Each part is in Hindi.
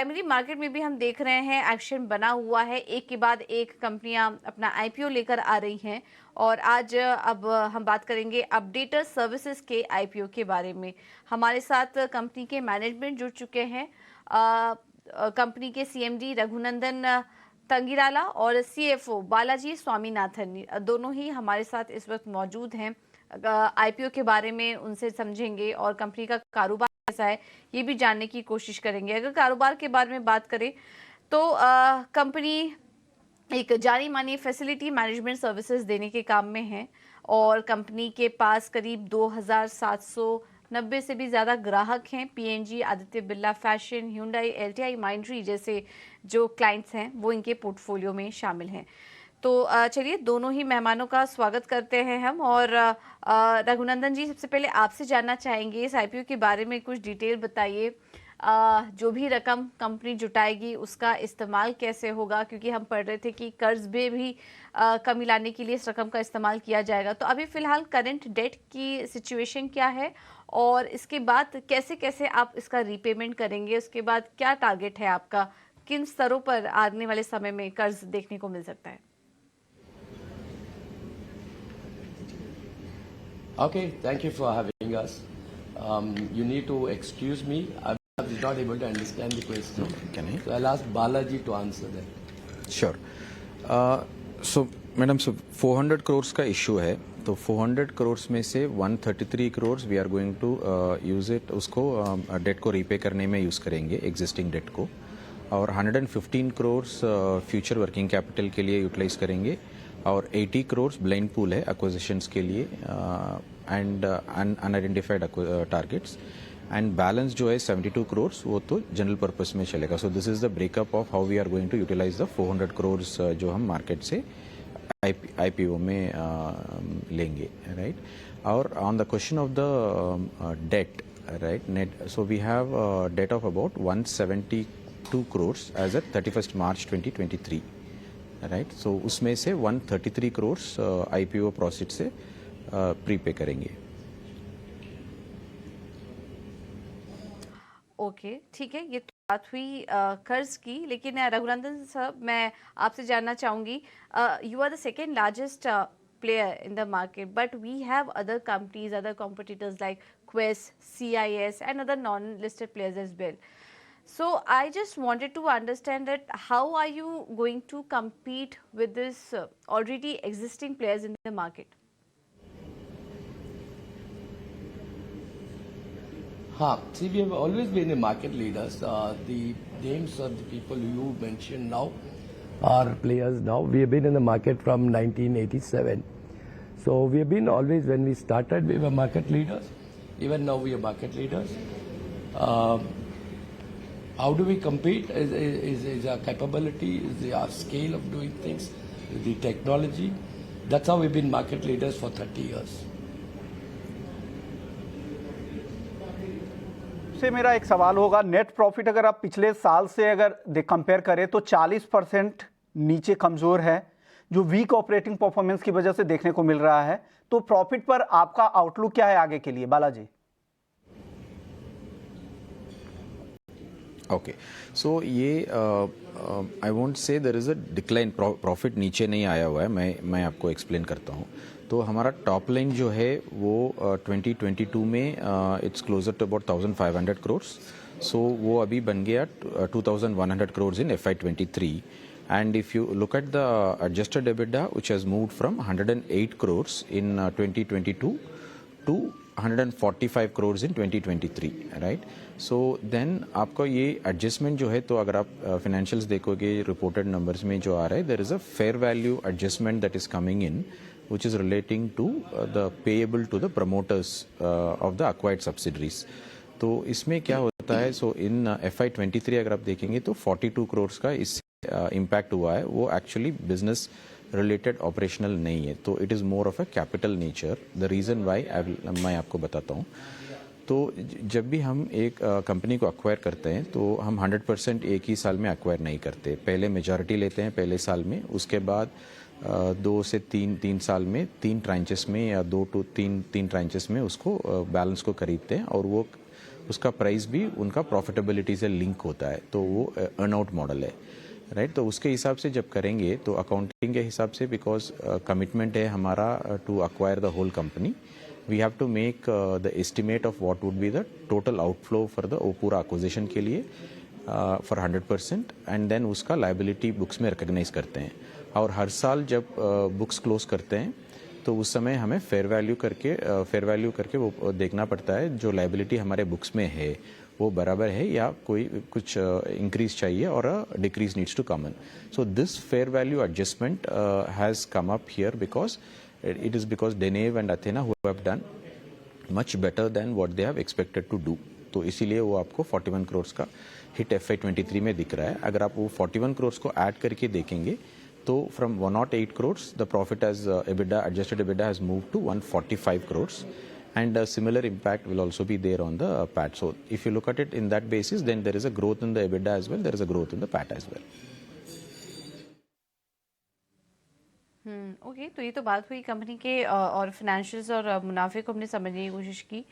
प्राइमरी मार्केट में भी हम देख रहे हैं एक्शन बना हुआ है, एक के बाद एक कंपनियां अपना आईपीओ लेकर आ रही हैं। और आज अब हम बात करेंगे अपडेटर सर्विसेज के आईपीओ के बारे में। हमारे साथ कंपनी के मैनेजमेंट जुड़ चुके हैं। कंपनी के सीएमडी रघुनंदन तंगिराला और सीएफओ बालाजी स्वामीनाथन दोनों ही हमारे साथ इस वक्त मौजूद हैं। आईपीओ के बारे में उनसे समझेंगे और कंपनी का कारोबार कैसा है ये भी जानने की कोशिश करेंगे। अगर कारोबार के बारे में बात करें तो कंपनी एक जानी मानी फैसिलिटी मैनेजमेंट सर्विसेज देने के काम में है और कंपनी के पास करीब 2790 से भी ज़्यादा ग्राहक हैं। PNG, Aditya Birla fashion, Hyundai, LTI, Mindtree जैसे जो क्लाइंट्स हैं वो इनके पोर्टफोलियो में शामिल हैं। तो चलिए दोनों ही मेहमानों का स्वागत करते हैं हम। और रघुनंदन जी, सबसे पहले आपसे जानना चाहेंगे इस आईपीओ के बारे में कुछ डिटेल बताइए। जो भी रकम कंपनी जुटाएगी उसका इस्तेमाल कैसे होगा, क्योंकि हम पढ़ रहे थे कि कर्ज में भी कमी लाने के लिए इस रकम का इस्तेमाल किया जाएगा। तो अभी फिलहाल करंट डेट की सिचुएशन क्या है और इसके बाद कैसे कैसे आप इसका रीपेमेंट करेंगे, उसके बाद क्या टारगेट है आपका, किन स्तरों पर आने वाले समय में कर्ज देखने को मिल सकता है? Okay, thank you for having us. You need to excuse me. I'm not able to understand the question. Can I? So I'll ask Balaji to answer that. Sure. So, madam, 400 crores का इशू है, तो 400 crores में से 133 crores we are going to use it, उसको डेट को रीपे करने में यूज़ करेंगे, एग्जिस्टिंग डेट को, और 115 crores फ्यूचर वर्किंग कैपिटल के लिए यूटिलाइज करेंगे, और 80 crores ब्लाइंड पूल है एक्विजिशंस के लिए and unidentified targets, and balance जो है 72 crores वो तो जनरल पर्पस में चलेगा. So this is the breakup of how we are going to utilise the 400 crores जो हम मार्केट से आईपीओ में लेंगे, राइट. और on the question of the debt, right, net, so we have debt of about 172 crores as at 31st March 2023, right. So उसमें से 133 crores आईपीओ प्रोसीड से प्रीपे करेंगे. ओके, ठीक है, ये तो बात हुई कर्ज की। लेकिन रघुनंदन साहब, मैं आपसे जानना चाहूंगी, you are the second largest player in the market, but we have other companies, other competitors like Quest, CIS and other non-listed players as well. So I just wanted to understand that how are you going to compete with this already existing players in the market? See, we have always been the market leaders. The names of the people you mentioned now are players now. We have been in the market from 1987. So we have been always, when we started, we were market leaders. Even now we are market leaders. How do we compete? Is our capability, is our scale of doing things, is the technology. That's how we've been market leaders for 30 years. से मेरा एक सवाल होगा, नेट प्रॉफिट अगर आप पिछले साल से अगर कंपेयर करें तो 40% नीचे कमज़ोर है, जो वीक ऑपरेटिंग परफॉर्मेंस की वजह से देखने को मिल रहा है. तो प्रॉफिट पर आपका आउटलुक क्या है आगे के लिए, बालाजी? ओके, सो ये I won't say there is a decline, profit नीचे नहीं आया हुआ है. मैं आपको एक्सप्लेन करता हूँ. तो हमारा टॉप लाइन जो है वो 2022 में it's closer to about 1500 crores. So वो अभी बन गया 2100 crores in FY23. And if you look at the adjusted EBITDA, which has moved from 108 crores in 2022 to 145 crores in 2023, right? So then आपका ये adjustment जो है, तो अगर आप financials देखोगे reported numbers में जो आ रहा है, there is a fair value adjustment that is coming in, which is relating to the payable to the promoters of the acquired subsidiaries. तो इसमें क्या होता है, so in FY23 अगर आप देखेंगे तो 42 crores का इस इम्पैक्ट हुआ है. वो एक्चुअली बिजनेस रिलेटेड ऑपरेशनल नहीं है, तो it is more of a capital nature. The reason why मैं आपको बताता हूँ. तो जब भी हम एक कंपनी को अक्वायर करते हैं तो हम 100% एक ही साल में अक्वायर नहीं करते. पहले मेजॉरिटी लेते हैं पहले साल में, उसके बाद 2 से 3 साल में 3 ट्रांचेस में या 2 to 3 ट्रांचेस में उसको बैलेंस को खरीदते हैं, और वो उसका प्राइस भी उनका प्रॉफिटेबिलिटी से लिंक होता है, तो वो अर्न आउट मॉडल है, राइट। तो उसके हिसाब से जब करेंगे तो अकाउंटिंग के हिसाब से, बिकॉज कमिटमेंट है हमारा to acquire the whole company, we have to make the estimate of what would be the total outflow for the पूरा एक्विजिशन के लिए फॉर 100%, एंड देन उसका लायबिलिटी बुक्स में रिकग्नाइज करते हैं। और हर साल जब बुक्स क्लोज करते हैं तो उस समय हमें फेयर वैल्यू करके वो देखना पड़ता है जो लायबिलिटी हमारे बुक्स में है वो बराबर है या कोई कुछ इंक्रीज चाहिए और decrease needs to come in. So this fair value adjustment has come up here because it is because Deneve and Athena who have done much better than what they have expected to do. तो इसीलिए वो आपको 41 करोड़ का हिट FY23 में दिख रहा है। अगर आप वो 41 करोड़ को ऐड करके देखेंगे तो from 108 crore the profit as EBITDA, adjusted EBITDA has moved to 145 crores, and a similar impact will also be there on the PAT. So if you look at it in that basis, then there is a growth in the EBITDA as well, there is a growth in the PAT as well. Okay, तो ये तो बात हुई कंपनी के और फाइनेंशियल्स और मुनाफे को हमने समझने की कोशिश की।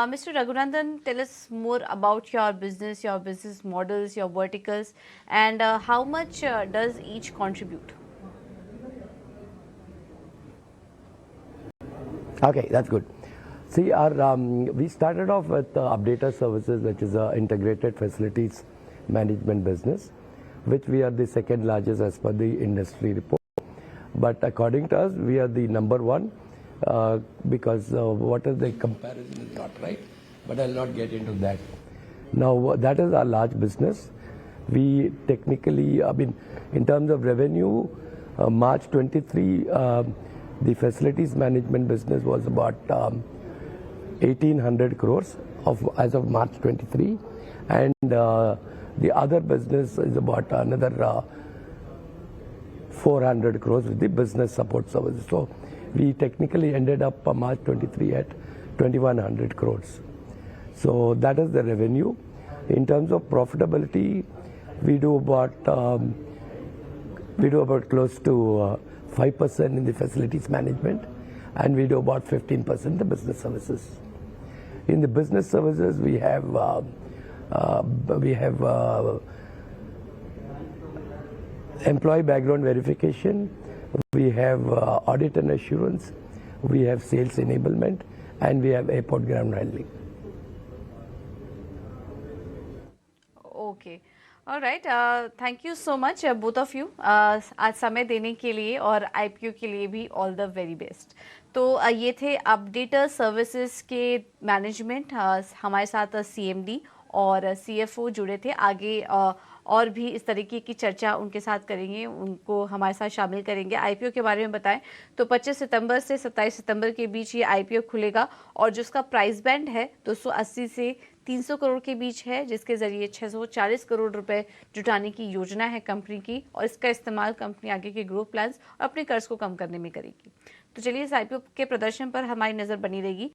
Mister Raghunandan, tell us more about your business models, your verticals, and how much does each contribute? Okay, that's good. See, we started off with Updater Services, which is an integrated facilities management business, which we are the second largest as per the industry report. But according to us, we are the number one because what is the comparison is not right, but I'll not get into that. Now, that is our large business. We technically, I mean, in terms of revenue, March 23, the facilities management business was about 1,800 crores as of March 23, and the other business is about another 400 crores with the business support services. So we technically ended up March 23 at 2,100 crores. So that is the revenue. In terms of profitability, we do about close to 5% in the facilities management, and we do about 15% in the business services. In the business services, we have employee background verification, we have audit and assurance, we have sales enablement, and we have airport ground handling. Okay, alright, thank you so much both of you आज समय देने के लिए और आईपीओ के लिए भी ऑल द वेरी बेस्ट। तो ये थे अपडेटर सर्विसेज के मैनेजमेंट, हमारे साथ सीएमडी और सीएफओ जुड़े थे। आगे और भी इस तरीके की चर्चा उनके साथ करेंगे, उनको हमारे साथ शामिल करेंगे। आईपीओ के बारे में बताएं तो 25 सितंबर से 27 सितंबर के बीच ये आईपीओ खुलेगा और जिसका प्राइस बैंड है 280 से 300 करोड़ के बीच है, जिसके जरिए 640 करोड़ रुपए जुटाने की योजना है कंपनी की, और इसका इस्तेमाल कंपनी आगे के ग्रोथ प्लान्स और अपने कर्ज को कम करने में करेगी। तो चलिए इस आईपीओ के प्रदर्शन पर हमारी नज़र बनी रहेगी।